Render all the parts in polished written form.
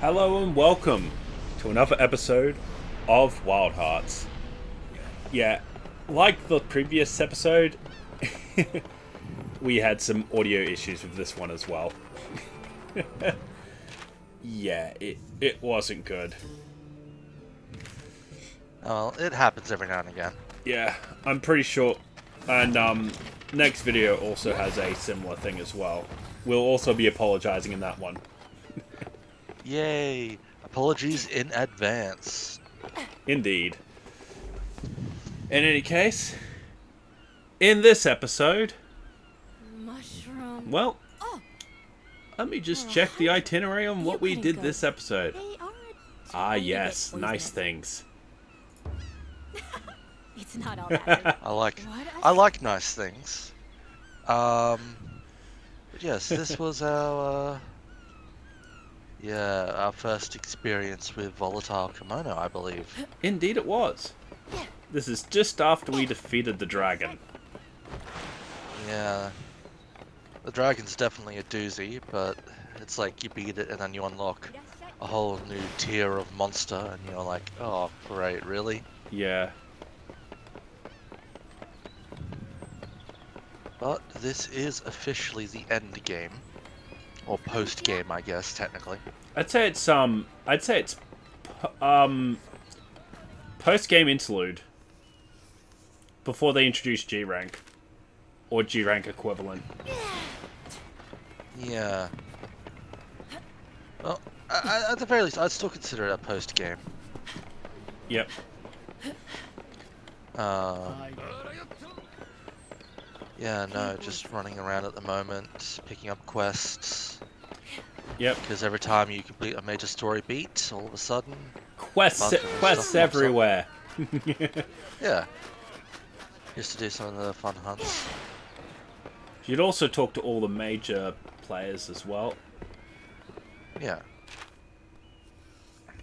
Hello and welcome to another episode of WildHearts. Yeah, like the previous episode, we had some audio issues with this one as well. Yeah, it wasn't good. Well, it happens every now and again. Yeah, I'm pretty sure. And next video also has a similar thing as well. We'll also be apologizing in that one. Yay! Apologies in advance. Indeed. In any case, in this episode, Mushroom. well, Oh. let me just check the itinerary on what we did this episode. They are Ah, tiny bit yes, nice poisonous. things. It's not all that. I like nice things. But yes, this was our first experience with volatile kimono, I believe. Indeed it was. This is just after we defeated the dragon. Yeah, the dragon's definitely a doozy, but it's like you beat it and then you unlock a whole new tier of monster, and you're like, oh great, really? Yeah. But this is officially the end game, or post game, I guess technically. I'd say it's post-game interlude before they introduce G rank or G rank equivalent. Yeah. Well, at the very least, I'd still consider it a post game. Yep. Yeah, no, just running around at the moment, picking up quests. Yep. Because every time you complete a major story beat, all of a sudden, Quests bunch of stuff quests pops up. everywhere. yeah, used to do some of the fun hunts. You'd also talk to all the major players as well. Yeah.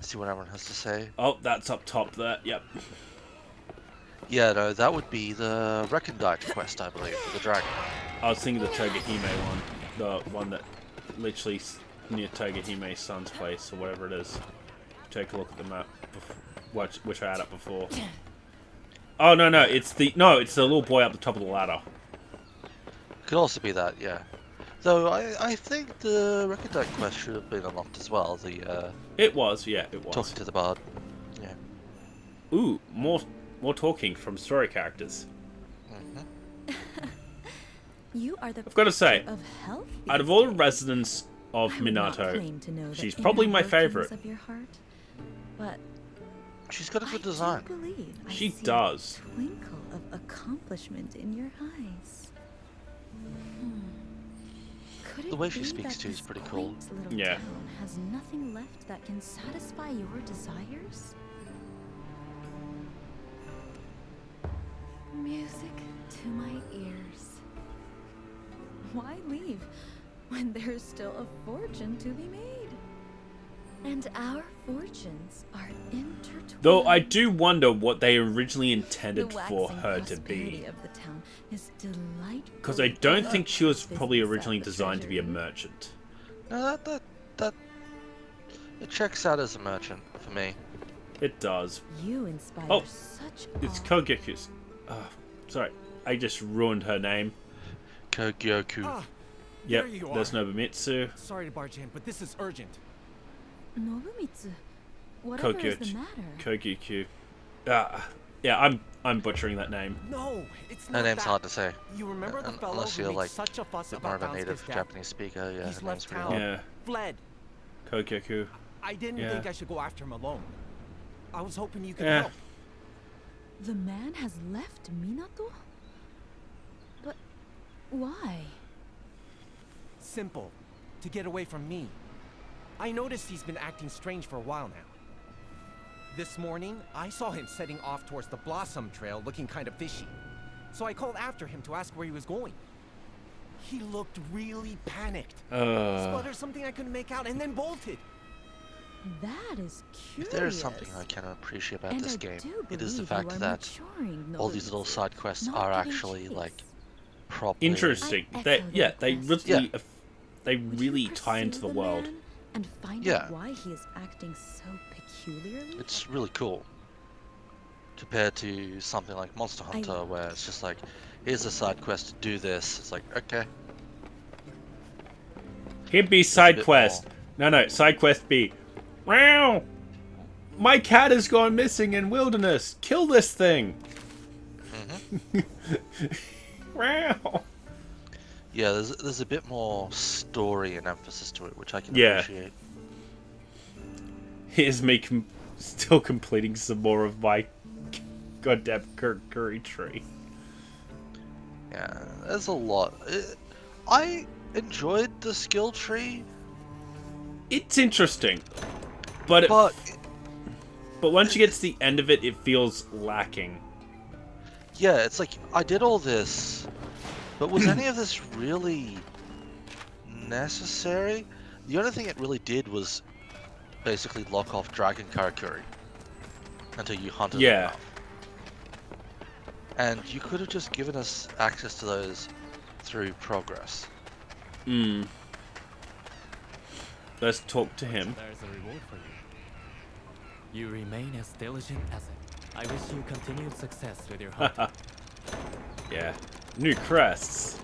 See what everyone has to say. Oh, that's up top there. Yep. Yeah, no, that would be the Recondite quest, I believe, for the dragon. I was thinking the Togahime one. The one that literally near Togahime's son's place, or whatever it is. Take a look at the map, which I had up before. Oh, no, it's the little boy up the top of the ladder. Could also be that, yeah. Though, I think the Recondite quest should have been unlocked as well, the, It was, yeah, it was. talking to the bard. Yeah. Ooh, more talking from story characters. You are the I've got to say, of health out of these all the days. residents of I would not Minato, claim to know the she's inner probably my workings favorite. of your heart, but She's got a good I do design. believe I She see does. a twinkle of accomplishment in your eyes. Could The it way she be speaks that too is this pretty cool. quaint little Yeah. town has nothing left that can satisfy your desires? Music to my ears. Why leave when there's still a fortune to be made? And our fortunes are intertwined. Though I do wonder what they originally intended The for waxing her to prosperity be. of the town is delightful. Because I don't think she was Business probably at originally the designed to be a treasury. merchant. No, that it checks out as a merchant for me. It does. You inspire Oh, such It's awe. Kogeku's. Sorry, I just ruined her name. Kogyoku. Ah, Yep, there you there's are. Nobumitsu. Sorry to barge in, but this is urgent. Nobumitsu, whatever is the Kogyoku. matter? Kogyuku. I'm butchering that name. No, it's Her not name's that. hard to say. You remember the fellow Unless who you're made like such a fuss more about of a native Daisuke's death? Japanese speaker. Yeah, He's her name's left pretty town. hard. Yeah, Fled. Kogyoku. I didn't Yeah. think I should go after him alone. I was hoping you could Yeah. help. The man has left Minato? But why? Simple. To get away from me. I noticed he's been acting strange for a while now. This morning, I saw him setting off towards the Blossom Trail looking kind of fishy. So I called after him to ask where he was going. He looked really panicked. Sputtered something I couldn't make out and then bolted. That is curious. If there is something I can appreciate about And this I game, do it is the believe fact you are that maturing, all these little Nobumitsu, side quests not are giving actually chase. like properly. Interesting. I They echo yeah, that they quest. really Yeah. they Would really you tie into pursue the world. man and find Yeah. out why he is acting so peculiarly? It's really cool. Compared to something like Monster Hunter, where it's just like, here's a side quest to do this. It's like, okay. Here'd be a side bit quest. No, side quest B. Wow! My cat has gone missing in wilderness. Kill this thing. Wow! Yeah, there's a bit more story and emphasis to it, which I can Yeah. appreciate. Here's me still completing some more of my goddamn curry tree. Yeah, there's a lot. I enjoyed the skill tree, It's interesting, but but once you get to the end of it, it feels lacking. yeah, it's like I did all this, but was any of this really necessary? The only thing it really did was basically lock off Dragon Karakuri until you hunted Yeah. enough. And you could have just given us access to those through progress. Let's talk to him. There's a reward for you. You remain as diligent as ever. I wish you continued success with your hunt. Yeah. New crests.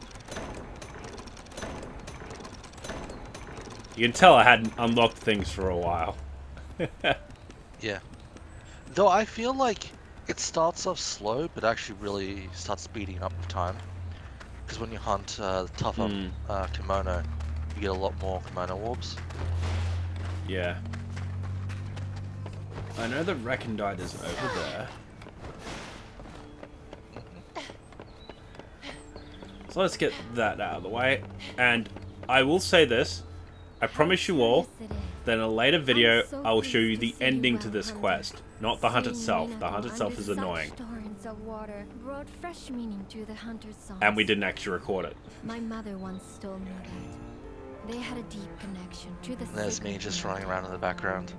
You can tell I hadn't unlocked things for a while. Yeah. Though I feel like it starts off slow, but actually really starts speeding up with time. Because when you hunt the tougher kimono, you get a lot more kimono orbs. Yeah. I know the recondite is over there. So let's get that out of the way. And I will say this. I promise you all that in a later video, I will show you the ending to this quest. Not the hunt itself. The hunt itself is annoying. And we didn't actually record it. My mother once told me that they had a deep connection to the There's me just running around in the background.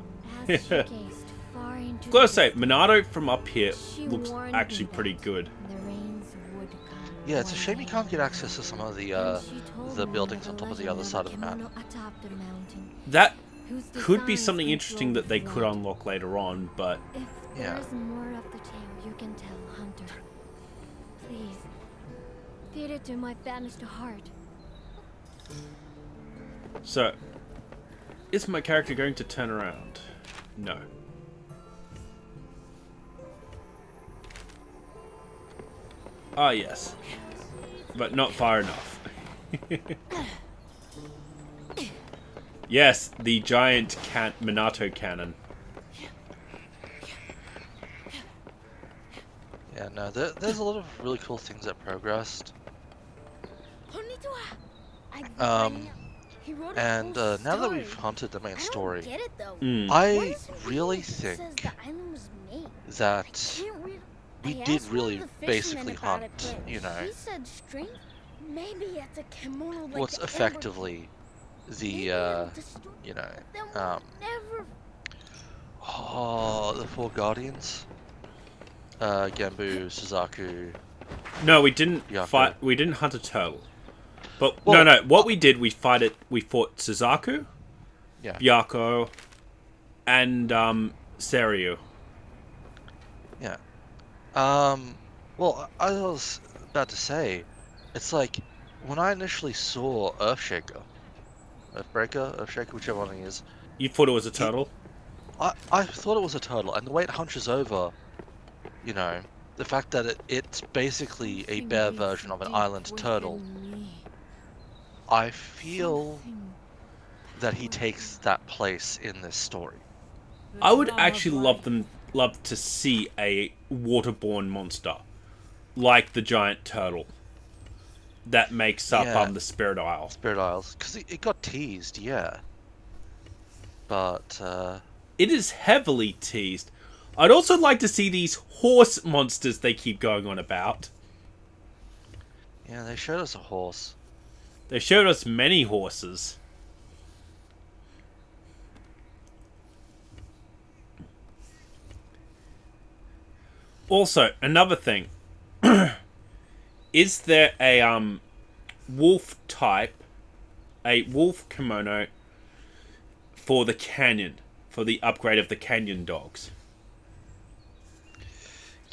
As she gazed far into Gotta the say, distance, Minato from up here she looks warned actually me pretty that good. the rains would come Yeah, it's a one shame you day. can't get access to some of the And she told me buildings of on a top of the legend other of side a of the map. kimono atop the mountain, That whose could be designs something control interesting that they could flood. unlock later on, but If Yeah. there's more of the tale you can tell, Hunter, please feed it to my famished heart. so is my character going to turn around? No. Ah, yes. But not far enough. Yes, the giant Minato cannon. Yeah, no, there's a lot of really cool things that progressed. And now that we've hunted the main story, I really think that we did really basically hunt, you know, what's effectively the, you know, the four guardians. Genbu, Suzaku. No, we didn't Byakuya. fight. We didn't hunt a turtle. But Well, no. What we did, we fought Suzaku, Yeah. Byako, and Seiryu. Yeah. Well, I was about to say, it's like, when I initially saw Earthshaker, whichever one he is, You thought it was a turtle? I thought it was a turtle, and the way it hunches over, you know, the fact that it's basically a bear version of an island turtle, I feel that he takes that place in this story. I would actually love to see a waterborne monster, like the giant turtle, that makes up Yeah. the Spirit Isle. Spirit Isles, because it got teased, yeah. But, It is heavily teased. I'd also like to see these horse monsters they keep going on about. yeah, they showed us a horse. They showed us many horses. Also, another thing. Is there a wolf type, a wolf kimono for the canyon, for the upgrade of the canyon dogs.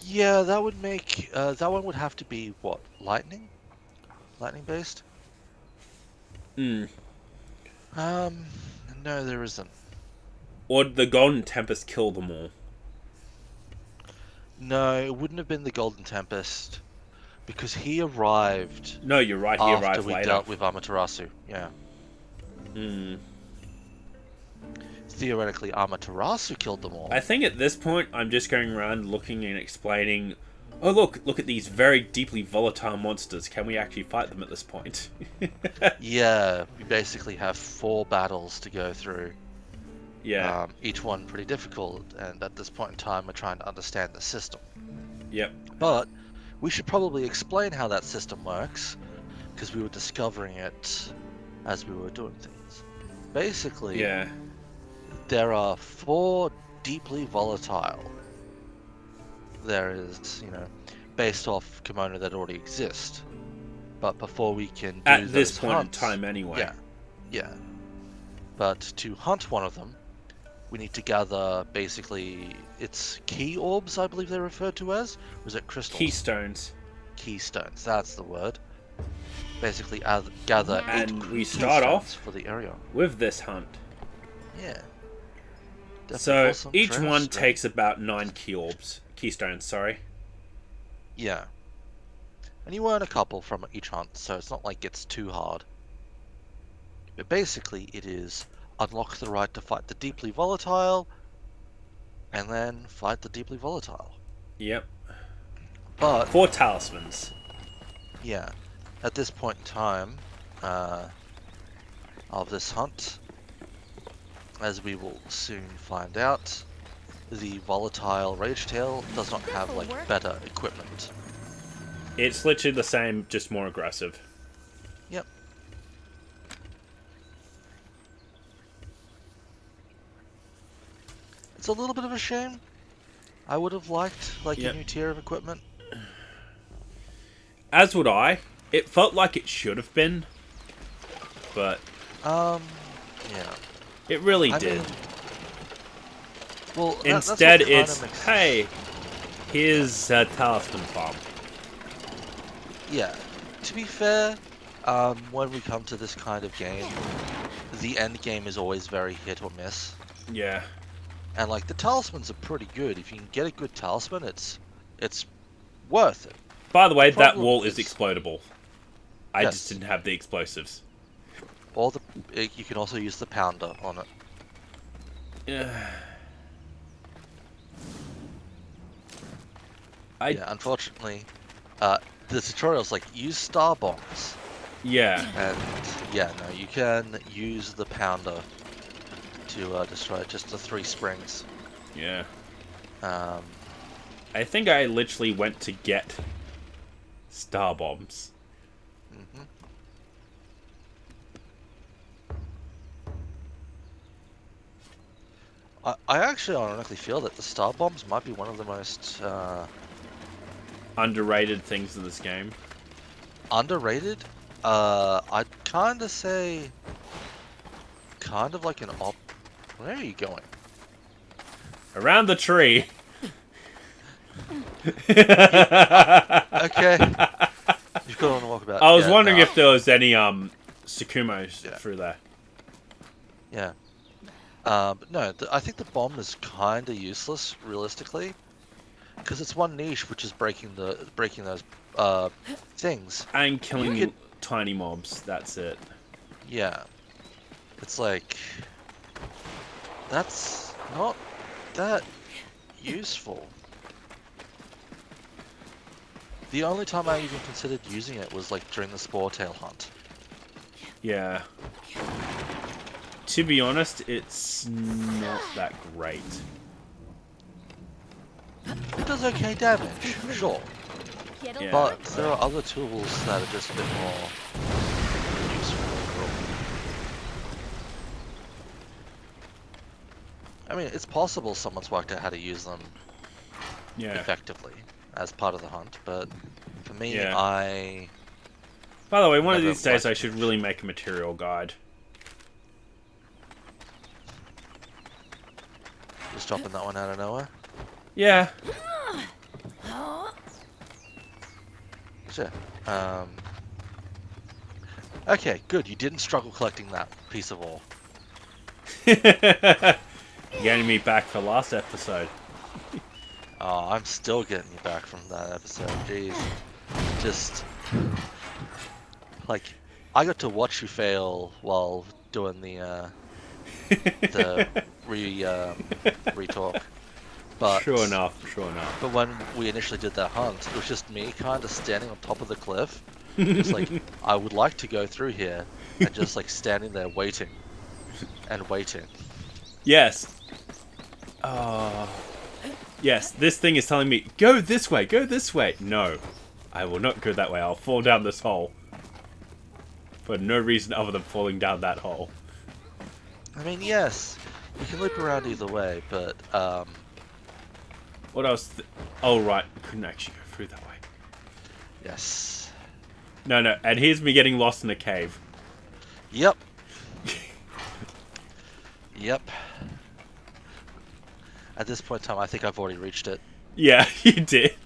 Yeah, that would make that one would have to be what? Lightning based? Hmm. Um, no, there isn't. Or did the Golden Tempest kill them all? No, it wouldn't have been the Golden Tempest because he arrived No, you're right. He after arrived we later. dealt with Amaterasu. Yeah. Hmm. Theoretically, Amaterasu killed them all. I think at this point, I'm just going around looking and explaining. Oh, look at these very deeply volatile monsters. Can we actually fight them at this point? Yeah, we basically have 4 battles to go through. Yeah. Each one pretty difficult, and at this point in time, we're trying to understand the system. Yep. But we should probably explain how that system works, because we were discovering it as we were doing things. Basically, Yeah. there are 4 deeply volatile. There is, based off kimono that already exist. But before we can do At this those point hunts, in time, anyway. yeah. But to hunt one of them, we need to gather basically it's key orbs, I believe they're referred to as. Or is it crystals? Keystones. Keystones, that's the word. Basically, gather 8 And we start keystones off for the area. with this hunt. Yeah. Definitely So awesome each trail one string. takes about 9 keystones. Sorry. Yeah. And you earn a couple from each hunt, so it's not like it's too hard. But basically, it is unlock the right to fight the deeply volatile, and then fight the deeply volatile. Yep. But 4 talismans. yeah, at this point in time of this hunt, as we will soon find out, the volatile Ragetail does not have like better equipment. It's literally the same, just more aggressive. Yep. It's a little bit of a shame. I would have liked like Yep. a new tier of equipment. As would I. It felt like it should have been, but Yeah. it really I did. mean, well, Instead, that's what kinda it's makes- hey, here's a talisman farm. Yeah. To be fair, when we come to this kind of game, the end game is always very hit or miss. Yeah. And like the talismans are pretty good. If you can get a good talisman, it's worth it. By the way, The that problem wall is is- explodable. I Yes. just didn't have the explosives. Or you can also use the pounder on it. Yeah. Yeah, unfortunately, the tutorial's like use star bombs, Yeah. and yeah, no, you can use the pounder to destroy just the 3 springs. Yeah. Um, I think I literally went to get star bombs. mhm. I actually ironically feel that the star bombs might be one of the most Underrated things in this game. underrated. I'd kind of say, kind of like an op. Where are you going? Around the tree. Okay, you've got on a walkabout. I was Yeah, wondering no, if there was any Sukumos Yeah. through there. Yeah. But no, I think the bomb is kind of useless, realistically, because it's one niche, which is breaking those things. And killing You could- tiny mobs, that's it. Yeah. It's like that's not that useful. The only time I even considered using it was like during the spore tail hunt. Yeah. To be honest, it's not that great. It does okay damage, sure, Yeah. but there are other tools that are just a bit more useful overall. I mean, it's possible someone's worked out how to use them Yeah. effectively as part of the hunt, but for me, Yeah. I By the way, one of Never these days I liked should it. really make a material guide. Just dropping that one out of nowhere. Yeah. Sure. Okay, good. You didn't struggle collecting that piece of ore. Getting me back for last episode. Oh, I'm still getting you back from that episode. Jeez. Just like I got to watch you fail while doing the re-talk. But True enough. But when we initially did that hunt, it was just me kind of standing on top of the cliff, just like I would like to go through here, and just like standing there waiting and waiting. Yes. Yes, this thing is telling me, go this way, go this way. No, I will not go that way. I'll fall down this hole. For no reason other than falling down that hole. I mean, yes, you can loop around either way, but What else? Oh, right. Couldn't actually go through that way. yes. No. And here's me getting lost in a cave. Yep. Yep. At this point in time, I think I've already reached it. Yeah, you did.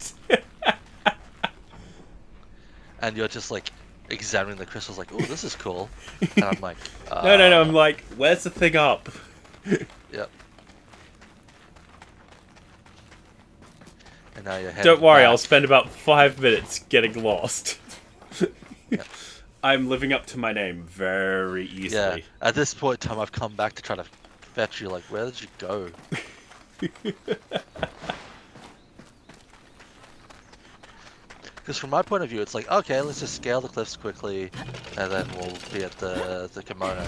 And you're just like examining the crystals like, oh, this is cool. And I'm like, No. I'm like, where's the thing up? Yep. And now you're heading Don't worry, back. I'll spend about 5 minutes getting lost. Yep. I'm living up to my name very easily. Yeah. At this point in time, I've come back to try to fetch you. Like, where did you go? Because from my point of view, it's like, okay, let's just scale the cliffs quickly, and then we'll be at the kimono.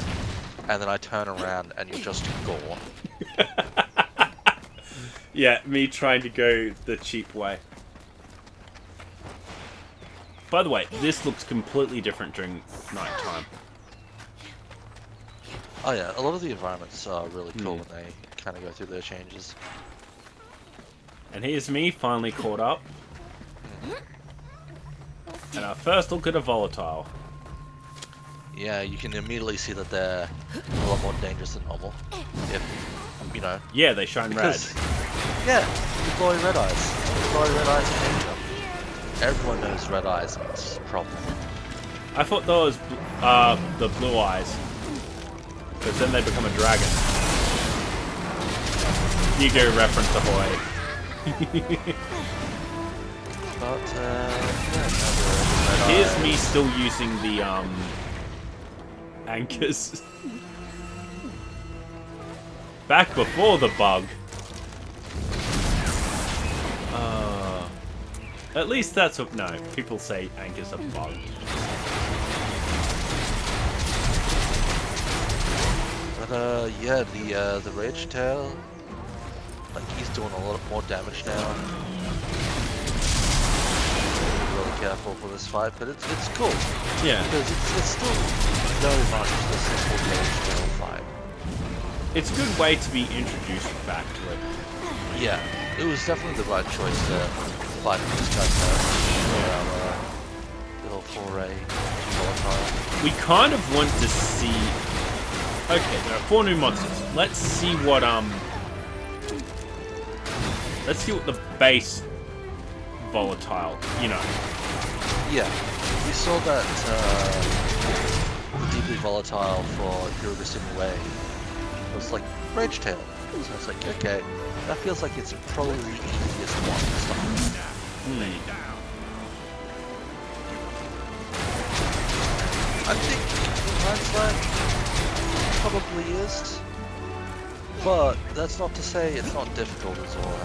And then I turn around, and you're just gone. Yeah, me trying to go the cheap way. By the way, this looks completely different during night time. Oh yeah, a lot of the environments are really cool when they kind of go through their changes. And here's me finally caught up. And our first look at a volatile. Yeah, you can immediately see that they're a lot more dangerous than normal. If, you know. Yeah, they shine Because, yeah, the glowing red eyes. The glowing red eyes are danger. Everyone knows red eyes means problem. red. I thought that was the blue eyes. Because then they become a dragon. Ego reference ahoy. But, yeah, no, red Here's eyes. me still using the anchors. Back before the bug. At least that's what. No, people say anchors are bug. But, yeah, the Rage Tail, like, he's doing a lot more damage now. Really careful for this fight, but it's cool. Yeah. Because it's still very much the simple Rage Tail fight. It's a good way to be introduced back to it. Yeah, it was definitely the right choice to fight this guy first. For our little foray to volatile. We kind of want to see. Okay, there are 4 new monsters. Let's see what Let's see what the base volatile. You know. Yeah, we saw that the deeply volatile for Uruguay Way was like Rage Tail. So it's like, okay, that feels like it's probably the easiest one to stop. I think in hindsight, probably is. But that's not to say it's not difficult as well.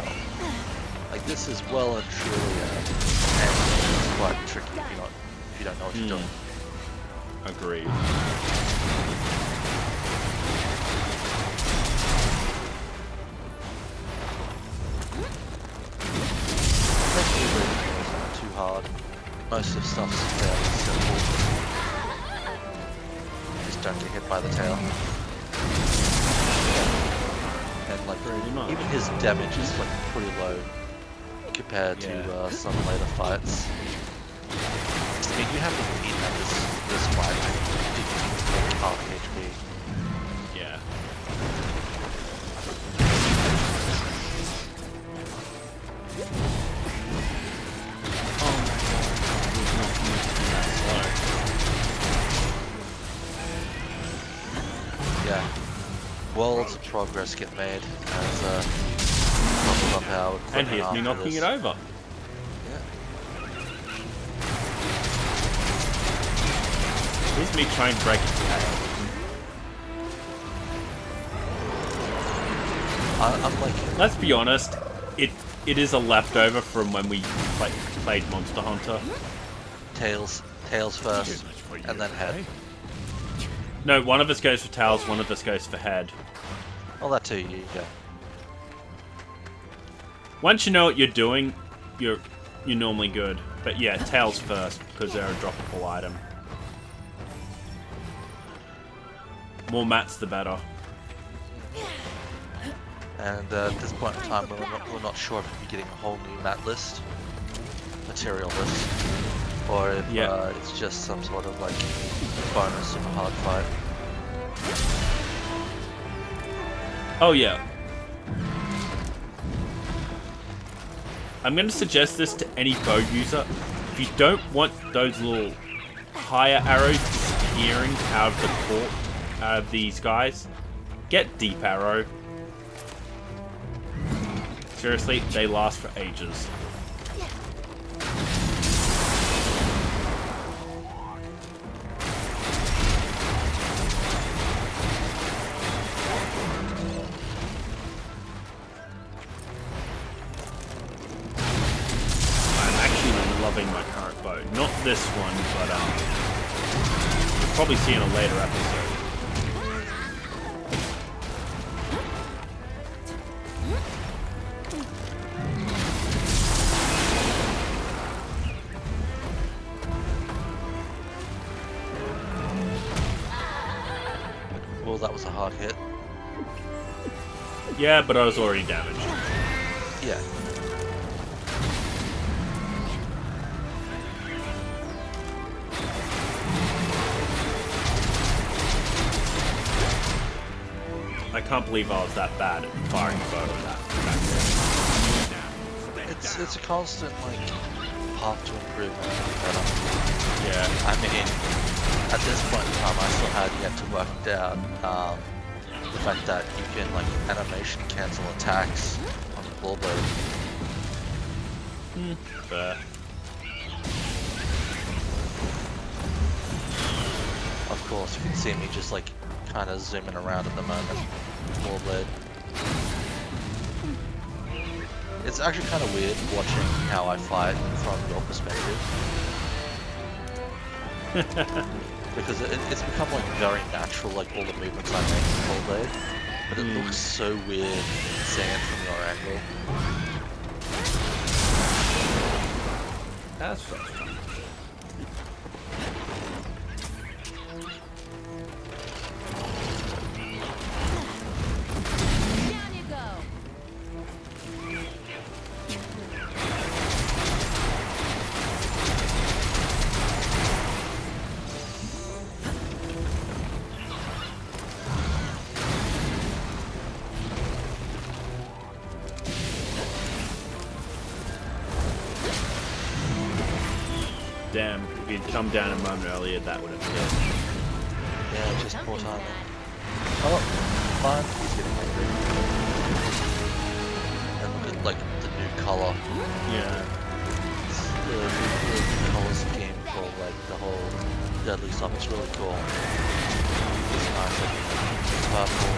Like this is well and truly and it's quite tricky if you don't know what you're doing. Agreed. Especially when it's not too hard. Most of the stuff's fairly simple. Just don't get hit by the tail. And like even his damage is like pretty low compared to some later fights. I mean, you have to beat at this fight like half HP. Yeah. lots of progress get made as level up our equipment And here's me after knocking this. it over. Yeah. Here's me trying to break its tail. I'm like, Let's be honest, it is a leftover from when we played Monster Hunter. tails first, and then head. No, one of us goes for tails, one of us goes for head. Oh, that too, yeah. Once you know what you're doing, you're normally good. But yeah, tails first, because they're a droppable item. More mats, the better. And at this point in time, we're not sure if we'll be getting a whole new mat list, material list, or if it's just some sort of like bonus super hard fight. Oh yeah. I'm going to suggest this to any bow user. If you don't want those little higher arrows disappearing out of the port, out of these guys, get deep arrow. Seriously, they last for ages. I'm actually loving my current bow. Not this one, but you'll probably see in a later episode. Well, that was a hard hit. Yeah, but I was already damaged. Yeah. I can't believe I was that bad at firing a bow with that back there. It's a constant like path to improvement. Yeah. I mean, at this point in time, I still had yet to work out the fact that you can like animation cancel attacks on the claw blade. Fair. Of course, you can see me just like kind of zooming around at the moment. Claw blade. It's actually kind of weird watching how I fight from your perspective. Because it's become like very natural, like all the movements I make in Claw blade. But it looks so weird seeing it from your angle. That's frustrating. Down you go. Damn, if he'd come down a moment earlier, that would have hit. Yeah, just poor timing. Oh, fine. He's getting angry. And look at like the new color. Yeah. The color scheme for like the whole deadly stuff. It's really cool. It's nice. Like, purple.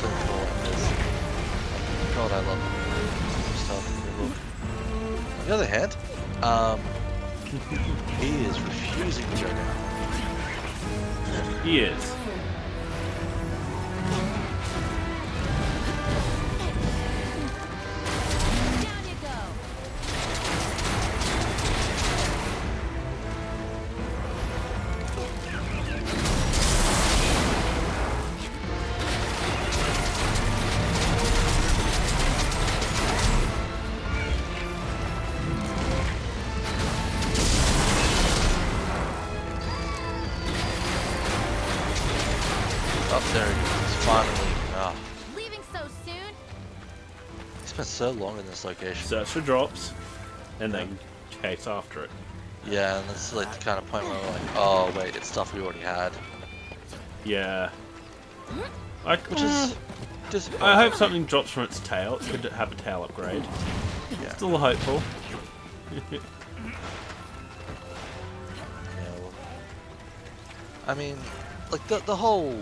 So cool. God, I love stuff. On the other hand, he is refusing to go down. He is. Down you go. finally. Ah, Leaving so soon? he spent so long in this location. Search for drops, and then chase after it. Yeah, and that's like the kind of point where we're like, oh wait, it's stuff we already had. Yeah. I, Which is disappointing. I hope something drops from its tail. It could have a tail upgrade. Yeah. Still hopeful. Yeah, well, I mean, like the whole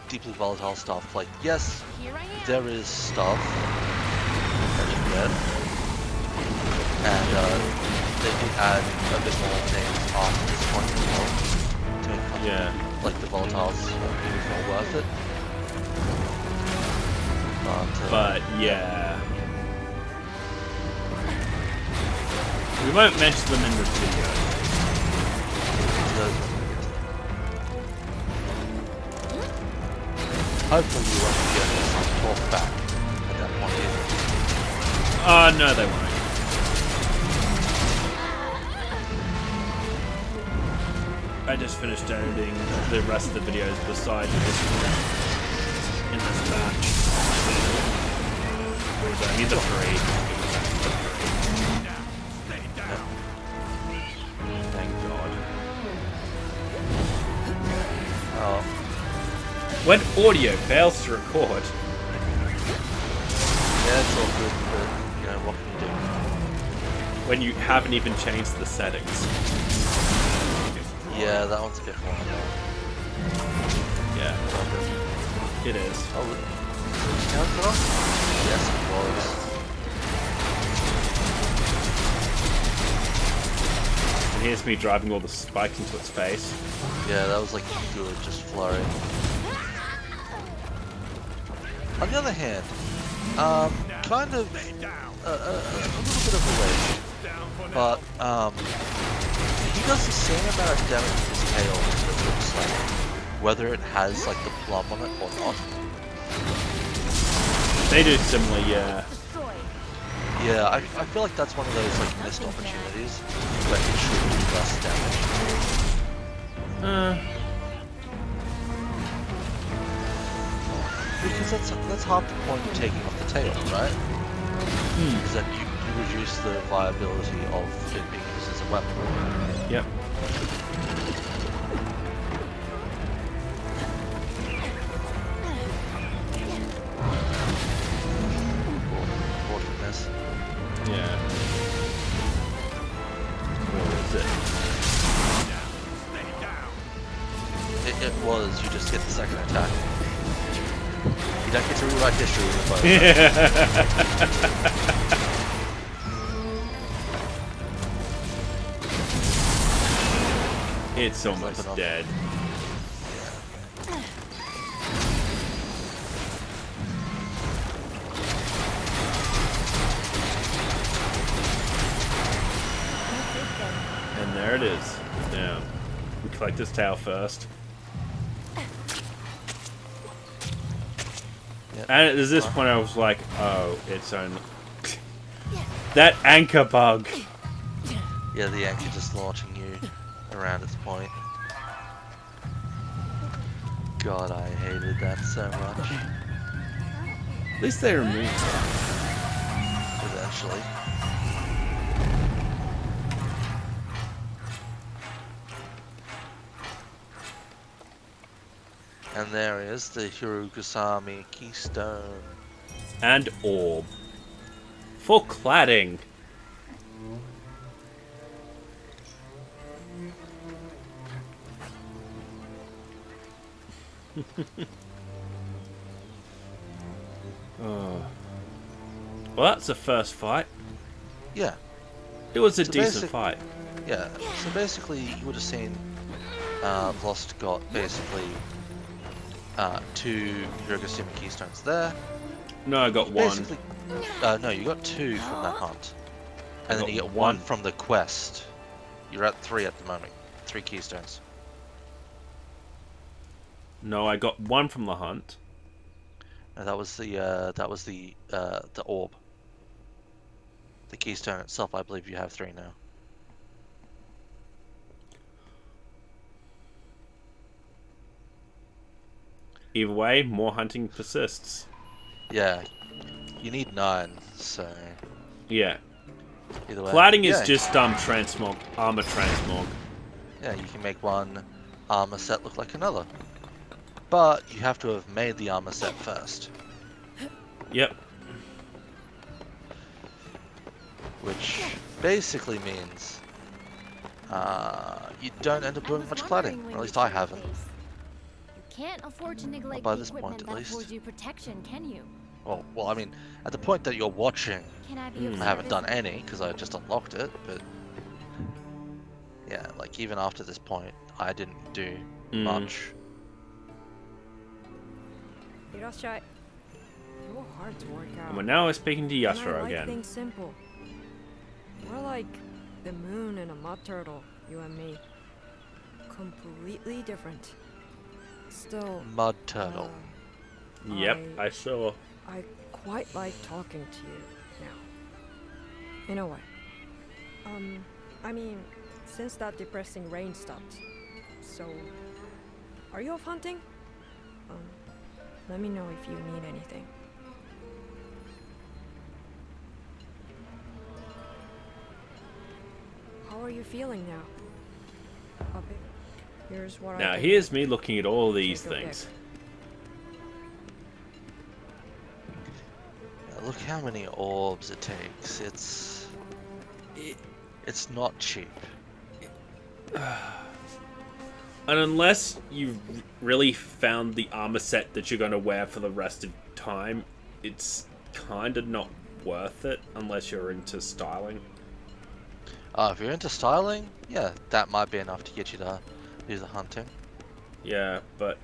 deeply volatile stuff. Like, yes, Here I am. there is stuff that you get, and they did add a bit more things after this point as well to make Yeah. like the volatiles even more worth it. But yeah. We won't mention them in this video. Hopefully you won't get some talk back at that point either. No, they won't. I just finished editing the rest of the videos beside this in this batch. It was only the 3. Thank God. Oh, When audio fails to record, yeah, it's all good, but you know, what can you do? when you haven't even changed the settings. Yeah, that one's a bit more. Yeah, it is. Oh, was it counted off? Yes, it was. And here's me driving all the spikes into its face. Yeah, that was like good, just flurry. On the other hand, kind of a little bit of a waste, but he does the same amount of damage with his tail as it looks like, whether it has like the plum on it or not. They do similar, yeah. Yeah, I feel like that's one of those like missed opportunities where it should do less damage. Because that's half the point of taking off the tail, right? Is that you reduce the viability of it being used as a weapon. Yep. Fortunate. Yeah. What is it? It was, you just get the second attack. You don't get to rewrite history with the bow. It's almost dead. And there it is. Down. We collect this tail first. Yep. And at this point I was like, oh, it's only... that anchor bug! Yeah, the anchor just launching you around its point. God, I hated that so much. At least they removed it. Eventually. And there is the Hirogasami Keystone. And orb. For cladding. Oh. Well, that's the first fight. Yeah, It was a So decent basic- fight. yeah. So basically, you would have seen Lost got basically 2 Hirogasami Keystones there. No, I got one. Basically, no, you got 2 from that hunt. And then got you get one. 1 from the quest. You're at 3 at the moment. 3 Keystones. No, I got one from the hunt. And that was the orb. The Keystone itself, I believe you have 3 now. Either way, more hunting persists. Yeah, you need 9, so Yeah. either way. Cladding is Yeah, just transmog, armor transmog. yeah, you can make one armor set look like another. But you have to have made the armor set first. Yep. Which basically means you don't end up doing much cladding. Or at least I haven't. You can't afford to neglect by the this point, equipment at that least. affords you protection, can you? Well, I mean, at the point that you're watching, Can I be of I haven't service? done any because I just unlocked it. But yeah, like even after this point, I didn't do much. いらっしゃい. You're hard to work out. And we're now speaking to And I Yasuo like again. things simple. We're like the moon and a mud turtle, you and me. Completely different. Still, Mud turtle. Yep, I saw. I quite like talking to you now. In a way. I mean, since that depressing rain stopped. So, are you off hunting? Let me know if you need anything. How are you feeling now? Okay. Here's what Now I here's me looking at all these Take a things. Yeah, look how many orbs it takes. It's not cheap. And unless you've really found the armor set that you're going to wear for the rest of time, it's kind of not worth it unless you're into styling. If you're into styling, yeah, that might be enough to get you to do the hunting. Yeah, but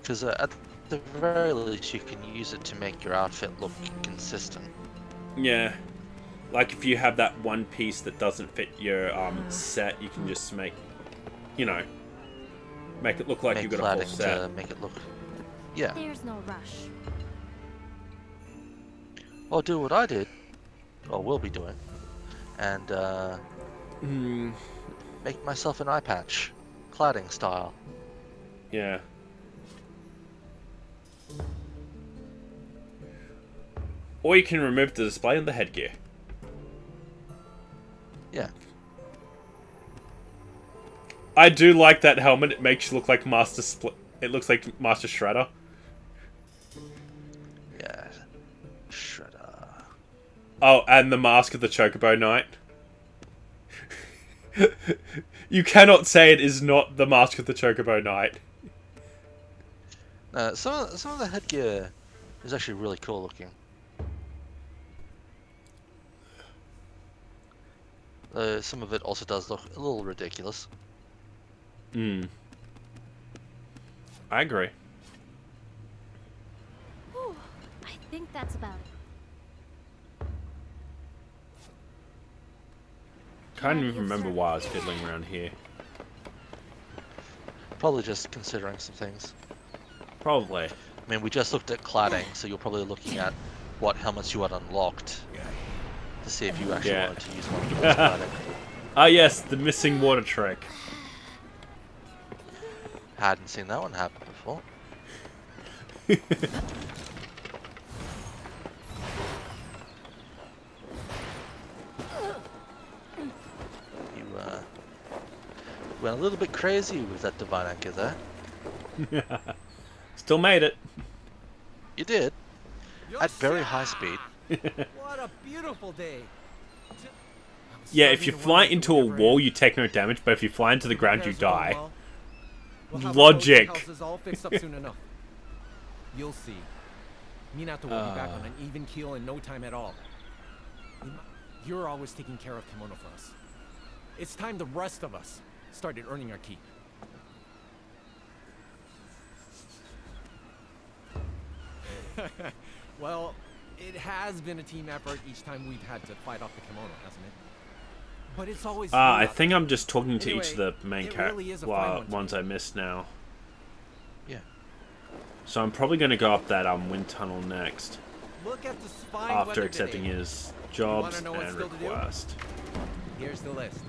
Because at the very least, you can use it to make your outfit look consistent. yeah, like if you have that one piece that doesn't fit your set, you can just make, you know, make it look like Make you've got a full cladding set. to make it look. Yeah. There's no rush. Or do what I did, or will be doing, and make myself an eye patch, cladding style. Yeah. Or you can remove the display on the headgear. Yeah. I do like that helmet. It makes you look like Master Split. It looks like Master Shredder. Yeah. Shredder. Oh, and the mask of the Chocobo Knight. You cannot say it is not the mask of the Chocobo Knight. Some of the headgear is actually really cool looking. Some of it also does look a little ridiculous. I agree. Whew, I think that's about it. Can't even remember why I was fiddling around here. Probably just considering some things. Probably. I mean, we just looked at cladding, so you're probably looking at what helmets you had unlocked to see if you actually Yeah. wanted to use one towards cladding. Ah yes, the missing water trick. Hadn't seen that one happen before. You went a little bit crazy with that divine anchor there. Still made it. You did, at very high speed. What a beautiful day. Yeah, if you fly into a wall, you take no damage, but if you fly into the ground, you die. We'll have Logic. our houses all fixed up soon enough. You'll see. Minato will be back on an even keel in no time at all. You're always taking care of kimono for us. It's time the rest of us started earning our keep. Well, it has been a team effort each time we've had to fight off the kimono, hasn't it? But it's always I think I'm just talking to each of the main it really is a fine one to ones I missed now. Yeah. So I'm probably going to go up that wind tunnel next, Look at the fine after weather accepting today. his jobs wanna know what's and still to do? request. Here's the list.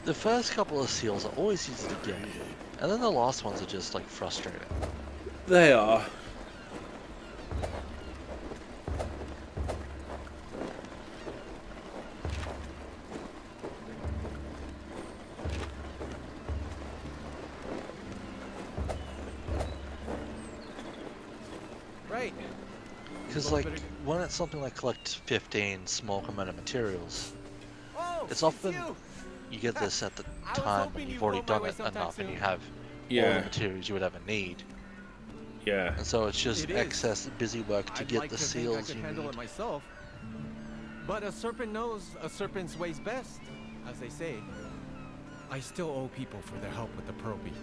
The first couple of seals are always easy to get, and then the last ones are just like frustrating. They are. Right. Because like, when it's something like collect 15 small amount of materials, Oh, it's often you. you get this at the I was time hoping when you've you'd already go my done way it sometime enough and you soon. have all the Yeah. materials you would ever need. Yeah. And so it's just It is. excess busy work to I'd get like the to think I seals could you handle need. it myself. But a serpent knows a serpent's ways best, as they say. I still owe people for their help with the Pearl Beak.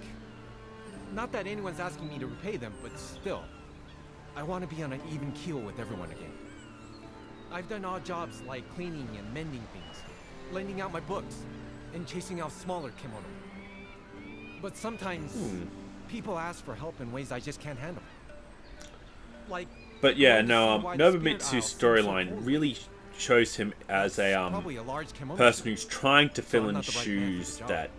Not that anyone's asking me to repay them, but still. I want to be on an even keel with everyone again. I've done odd jobs like cleaning and mending things, lending out my books, and chasing out smaller kimono. But sometimes people ask for help in ways I just can't handle. Like, But yeah, going to no, see why the spirit Nobumitsu's isle seems so storyline cozy. really shows him as a Probably a large kimono person suit. who's trying to fill I'm in not the right man for the shoes job. that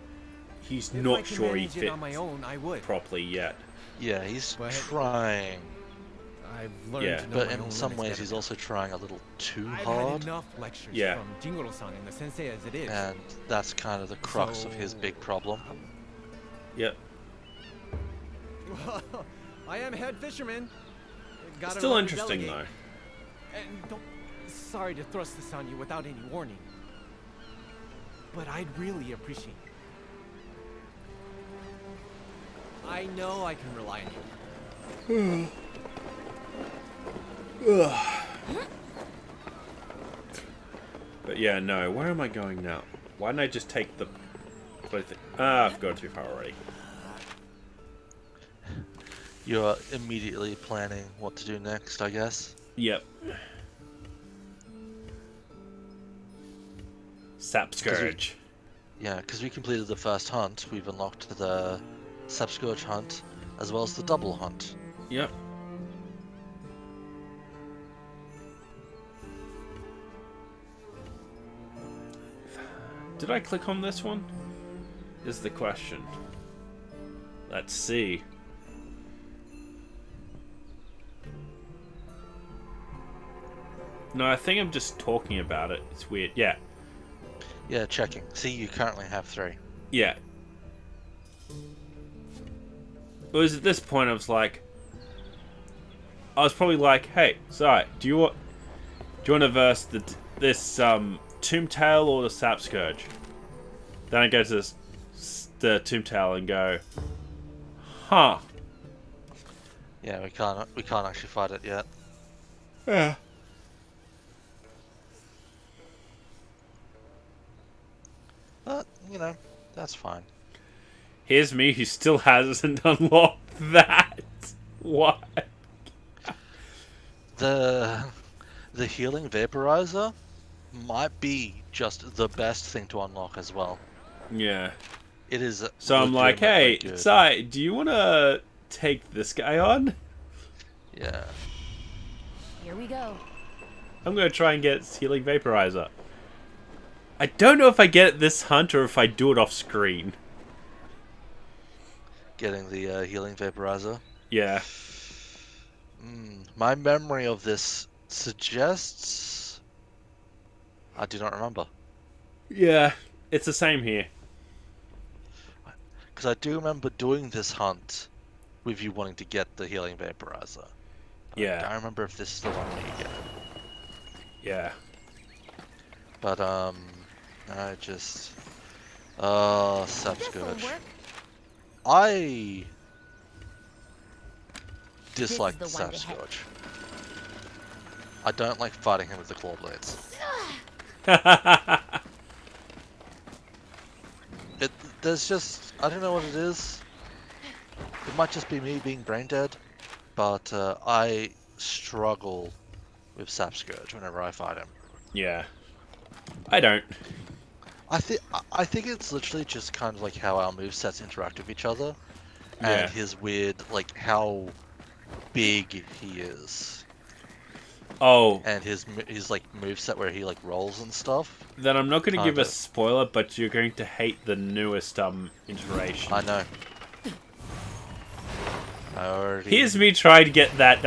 he's If I not can sure he manage it fits on my own, I would. properly yet. Yeah, he's But- trying, I've learned Yeah. to know but my in own some limits ways better he's now. also trying a little too I've hard, had enough lectures Yeah. from Jingoro-san and the sensei as it is. and that's kind of the crux of his So- big problem. Yep. Well, I am head fisherman. Gotta Still learn to interesting though. delegate. And don't. Sorry to thrust this on you without any warning. But I'd really appreciate it. I know I can rely on you. But yeah, no. Where am I going now? Why didn't I just take the? I've gone too far already. You're immediately planning what to do next, I guess. Yep. Sap Scourge. Yeah, because we completed the first hunt, we've unlocked the Sapscourge hunt, as well as the double hunt. Yep. Did I click on this one? Is the question. Let's see. No, I think I'm just talking about it. It's weird. Yeah. Yeah, checking. See, you currently have 3. Yeah. It was at this point I was like, I was probably like, hey, sorry, do you want to verse this Tombtail or the Sap Scourge? Then I go to the Tombtail and go, huh? Yeah, we can't actually fight it yet. Yeah. But, you know, that's fine. Here's me who still hasn't unlocked that. What? The healing vaporizer might be just the best thing to unlock as well. Yeah. It is. So I'm like, hey, legitimately good. Sai, do you want to take this guy on? Yeah. Here we go. I'm going to try and get healing vaporizer. I don't know if I get this hunt or if I do it off screen. Getting the healing vaporizer. Yeah. My memory of this suggests. I do not remember. Yeah. It's the same here. Because I do remember doing this hunt with you wanting to get the healing vaporizer. But I Yeah. don't remember if this is the one where you get it. Yeah. But, I just... This'll Sapscourge. work. I This dislike is the one to hit. Sapscourge. I don't like fighting him with the claw blades. There's just... I don't know what it is. It might just be me being brain dead. But I struggle with Sapscourge whenever I fight him. Yeah. I don't. I think it's literally just kind of like how our movesets interact with each other. Yeah. And his weird, like, how big he is. Oh, and his like moveset where he like rolls and stuff. then I'm not going to give a Kinda. spoiler, but you're going to hate the newest iteration. I know. I already. Here's me trying to get that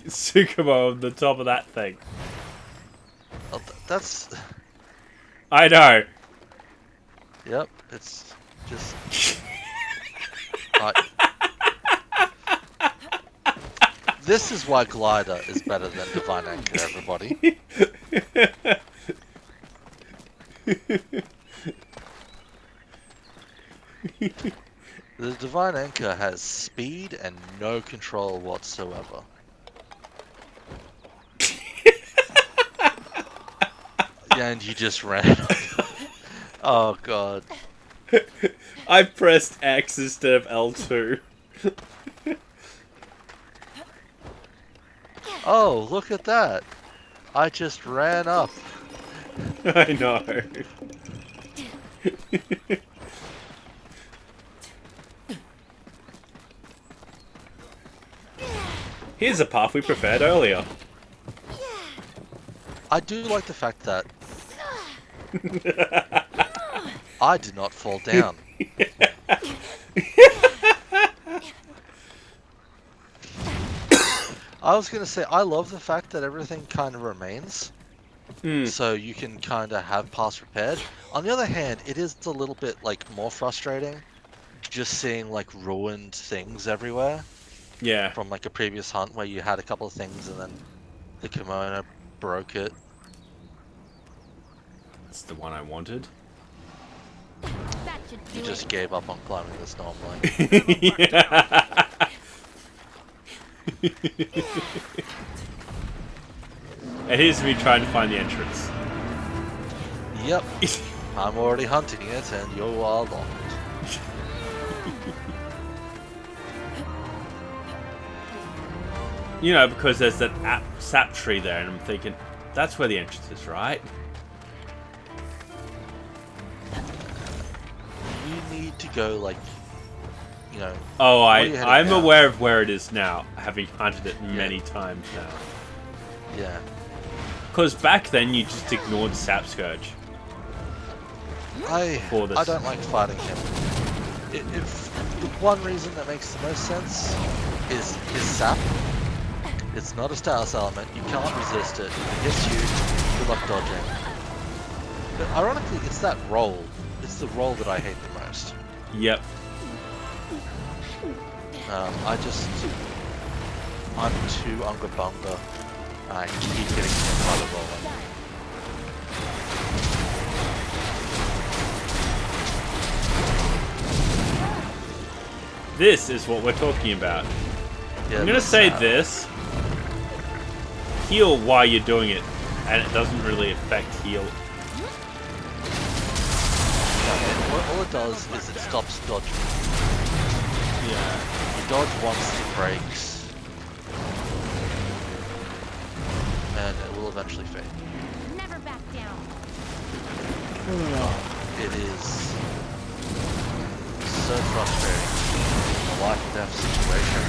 Tsukumo on the top of that thing. Oh, that's. I know. Yep. It's just. This is why Glider is better than Divine Anchor, everybody. The Divine Anchor has speed and no control whatsoever. And you just ran. Oh god. I pressed X instead of L2. Oh, look at that. I just ran up. I know. Here's a path we preferred earlier. I do like the fact that I did not fall down. I was gonna say, I love the fact that everything kind of remains. So you can kind of have paths repaired. On the other hand, it is a little bit like more frustrating just seeing like ruined things everywhere. Yeah. From like a previous hunt where you had a couple of things and then the kimono broke it. That's the one I wanted. That should do You just gave up on climbing this normally. Yeah. And here's me trying to find the entrance. Yep. I'm already hunting it and you are lost. You know, because there's that sap tree there, and I'm thinking, that's where the entrance is, right? You need to go like, you know. Oh, where you heading I'm now? aware of where it is now, having hunted it many times now. Yeah. Because back then, you just ignored Sap Scourge. For this. I don't like fighting him. If the one reason that makes the most sense is his sap. It's not a status element. You can't resist it. If it hits you, good luck dodging. But ironically, it's that roll. It's the roll that I hate the most. Yep. I'm too unga bunga. I keep getting hit by the roller. This is what we're talking about. Yeah, I'm gonna say this. Heal while you're doing it, and it doesn't really affect heal. All it does is it stops dodging. Yeah. You dodge once it breaks, and it will eventually fade. Never back down. It is so frustrating. A life and death situation.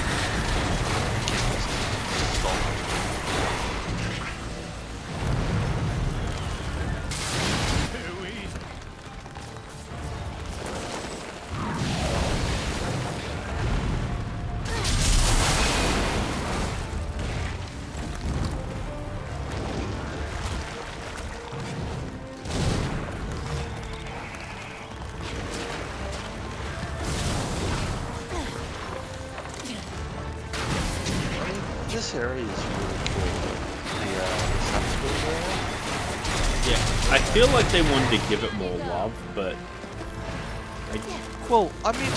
Stop. This area is really cool. The Sapsburg area. Yeah. I feel like they wanted to give it more love, but... Well, I mean,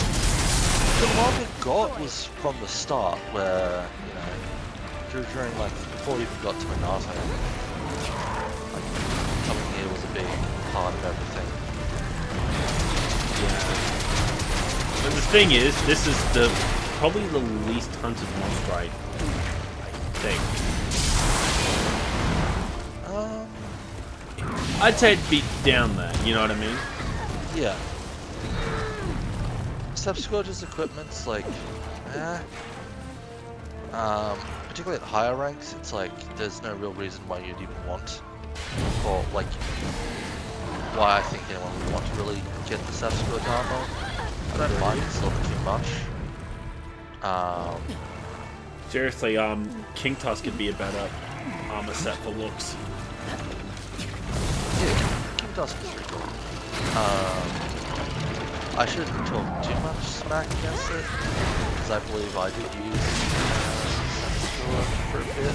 the love it got was from the start, where, you know, during like, before we even got to Minato, like, coming here was a big part of everything. Yeah. But the thing is, this is probably the least hunted monster I think. I'd say it'd be down there, you know what I mean? Yeah. Sapscourge's equipment's like, particularly at higher ranks, it's like there's no real reason why you'd even want, or like why I think anyone would want to really get the subsequent armor. I don't mind it, it's not too much. Seriously, King Tusk could be a better armor set for looks. Yeah, King Tusk is pretty cool. I shouldn't talk too much smack against it, because I believe I did use for a bit.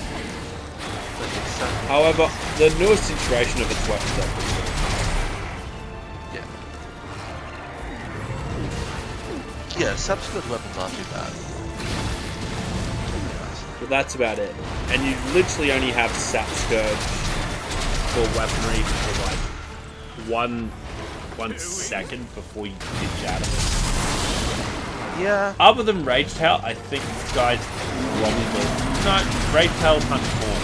However, the newest iteration of its weapons are pretty good. Yeah. Yeah, subsequent weapons aren't too bad. But that's about it. And you literally only have Sap Scourge for weaponry for like one second before you ditch out of it. Yeah. Other than Rage Tail, I think this guy's probably no, Rage Tail's Hunt more.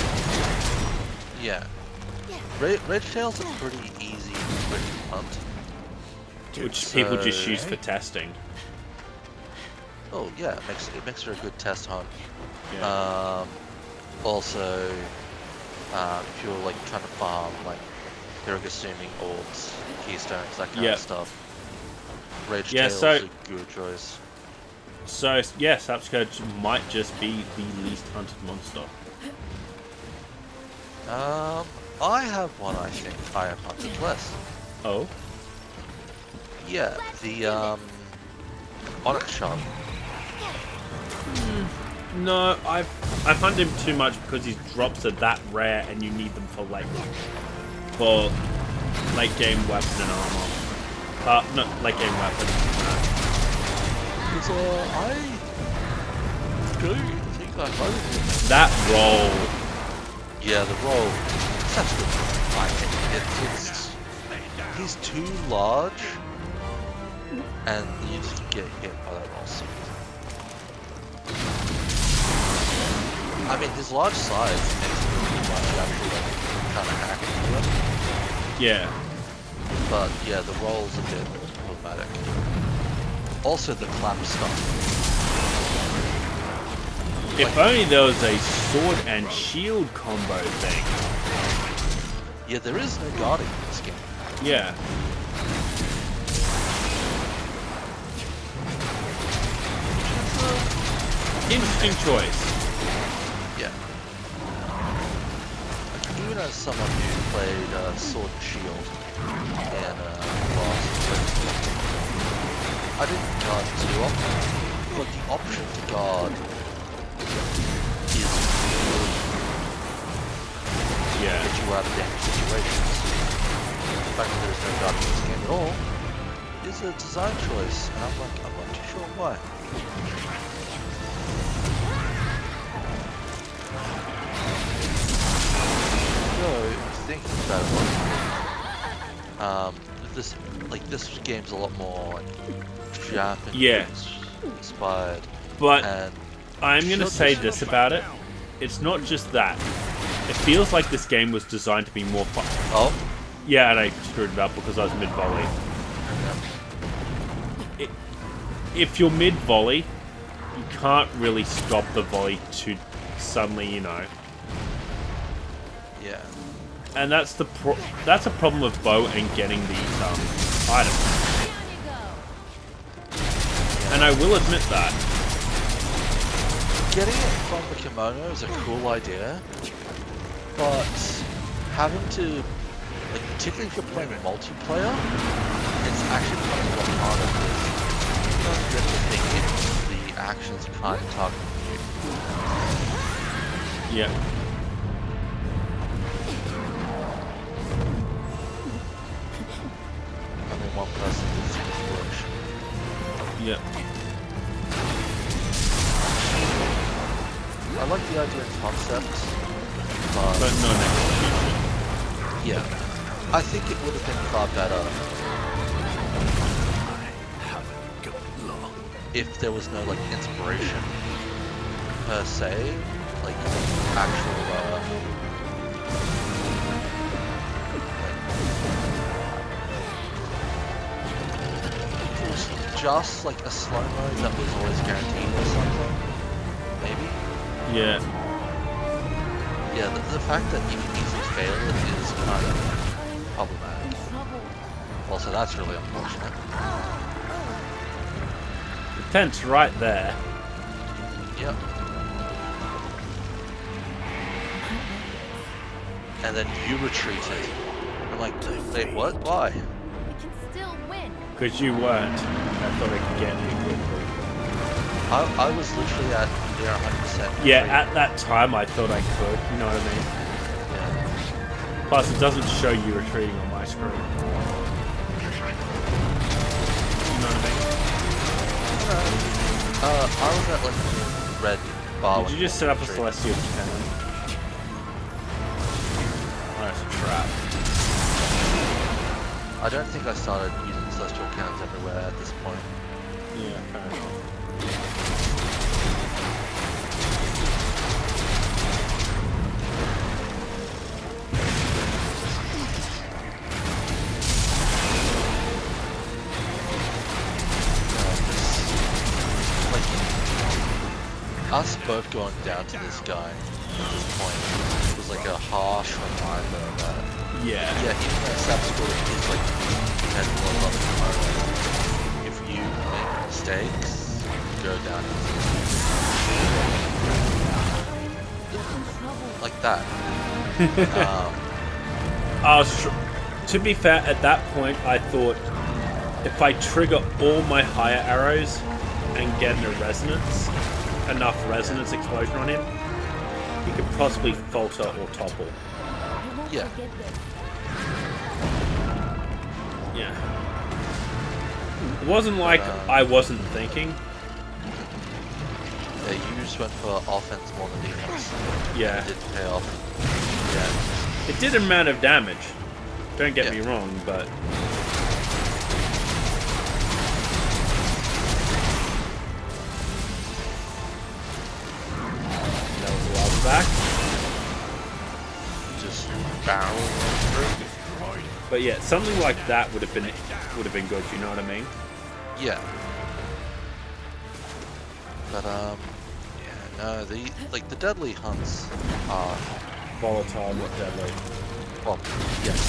Yeah. Red Tail's a pretty easy hunt. Which people just use for testing. Oh yeah, it makes for a good test hunt. Yeah. Also, if you're like trying to farm like Hirogasumi orbs, keystones, that kind of stuff, Rage Tail's a good choice. So yeah, Sap Scourge might just be the least hunted monster. I have one I think I have hunted less. Oh? Yeah, the Onyx Shard. No, I've hunted him too much because his drops are that rare and you need them for late game weapon and armor. No, late game weapon. Because I do think I hunted him. That roll. Yeah, the roll. Such good. I think he's too large, and you just get hit by that roll so easy. I mean, his large size makes it really much actually kind of hack into it. Yeah. But yeah, the roll's a bit problematic. Also, the clap stuff. If only there was a sword and shield combo thing. Yeah, there is no guarding in this game. Yeah. Interesting choice. Yeah. Like, even as someone who played Sword and Shield and Lost, I didn't guard too often, but the option to guard is really Yeah. get you out of dangerous situations. The fact that there's no guarding in this game at all is a design choice, and I'm not too sure why. So, thinking about it, this game's a lot more like Japanese inspired. But and I'm gonna say this about it. It's not just that. It feels like this game was designed to be more fun. Oh? Yeah, and I screwed it up because I was mid-volley. If you're mid-volley, you can't really stop the volley too suddenly, you know. Yeah. And that's a problem with bow and getting these items. And I will admit that. Getting it from the kimono is a cool idea, but having to, like, particularly if you're playing multiplayer, it's actually kind of a lot harder because you don't get to think if the actions are kind of targeting you. Yeah. Only one person gets the inspiration. Yeah. I like the idea and concept, But no execution. yeah, I think it would have been far better if there was no like inspiration per se, like actual if it was just like a slow-mo that was always guaranteed or something, maybe. Yeah. Yeah, the fact that you can easily fail it is kind of problematic. Also, that's really unfortunate. The tent's right there. Yep. And then you retreated. I'm like, wait, what? Why? We can still win. Because you weren't. I thought I could get you quickly. I was literally at near 100%. Yeah, at that time I thought I could, you know what I mean? Yeah. Plus it doesn't show you retreating on my screen. You know what I mean? I was at like red bar. Did you just set up a celestial cannon? Oh, that's a trap. I don't think I started using celestial cannons everywhere at this point. Yeah, fair enough. Us both going down to this guy at this point was like a harsh reminder that Yeah. even though Subscore is like has a lot of other components, if you make mistakes, go down like that. To be fair, at that point I thought if I trigger all my higher arrows and get enough resonance explosion on him, he could possibly falter or topple. Yeah. Yeah. It wasn't like I wasn't thinking. Yeah, you just went for offense more than defense. Yeah. It did pay off. Yeah. It did an amount of damage. Don't get me wrong, but that was a while back. Just barrel through. But yeah, something like that would have been good. You know what I mean? Yeah. But yeah, no, the deadly hunts are Volatile, not deadly. well, yes.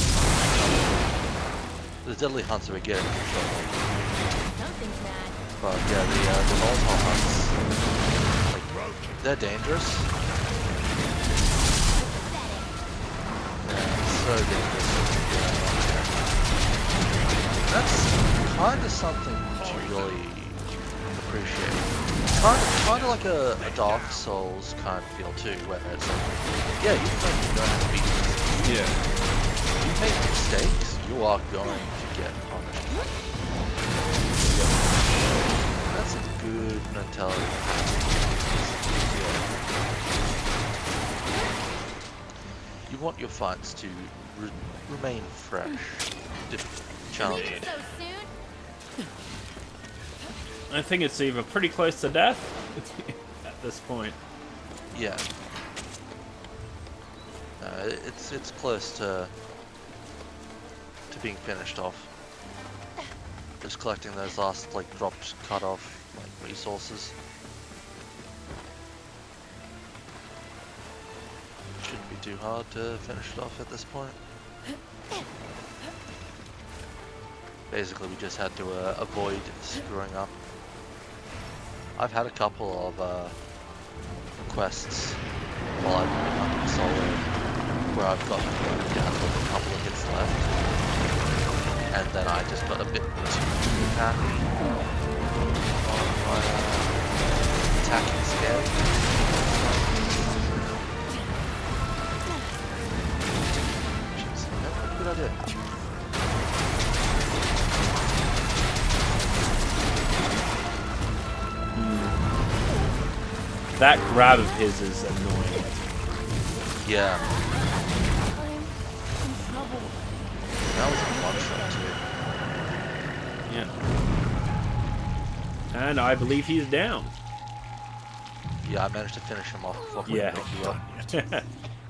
The deadly hunts are getting control. Something's mad. But yeah, the volatile hunts, like, they're dangerous. Yeah, so dangerous. That's kind of something to really appreciate. Kind of like a Dark Souls kind of feel too, where it's like, yeah, you know how to beat this. Yeah. If you make mistakes, you are going to get punished. That's a good mentality. Yeah. You want your fights to remain fresh, challenging. So soon? I think it's either pretty close to death at this point. Yeah. It's close to being finished off. Just collecting those last like dropped cut off like resources. Shouldn't be too hard to finish it off at this point. Basically, we just had to avoid screwing up. I've had a couple of quests while I've been hunting solo where I've got down to a couple of hits left, and then I just got a bit too happy on my attacking scale. Which is never a good idea. That grab of his is annoying. Yeah. That was a one shot too. Yeah. And I believe he's down. Yeah, I managed to finish him off before I Yeah. picked you up.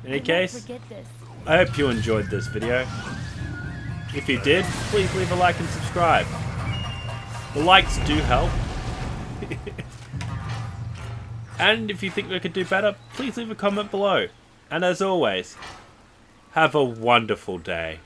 In any case, Forget this. I hope you enjoyed this video. If you did, please leave a like and subscribe. The likes do help. And if you think we could do better, please leave a comment below. And as always, have a wonderful day.